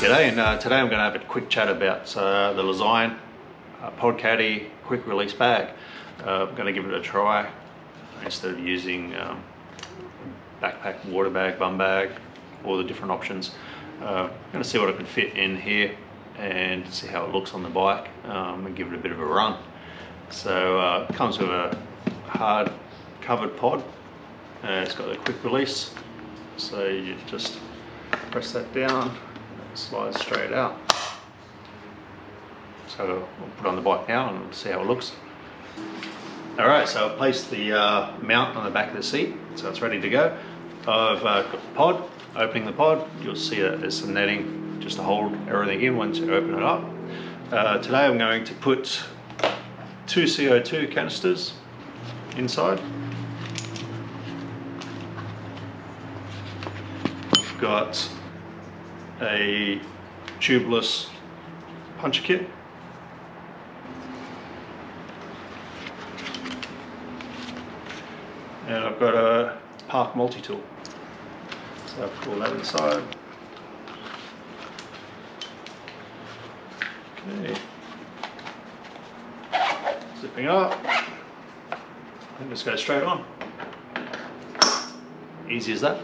G'day, and today I'm going to have a quick chat about the Lezyne Caddy Quick Release bag. I'm going to give it a try instead of using backpack, water bag, bum bag, all the different options. I'm going to see what I can fit in here and see how it looks on the bike and give it a bit of a run. So it comes with a hard covered pod. It's got a quick release, so you just press that down, it slides straight out. So we'll put it on the bike now and see how it looks. Alright, so I've placed the mount on the back of the seat, so it's ready to go. I've got the pod. Opening the pod, you'll see that there's some netting just to hold everything in once you open it up. Today I'm going to put 2 CO2 canisters inside. I've got a tubeless puncher kit. And I've got a park multi-tool. So I'll pull that inside. Okay. Zipping up. And just go straight on. Easy as that.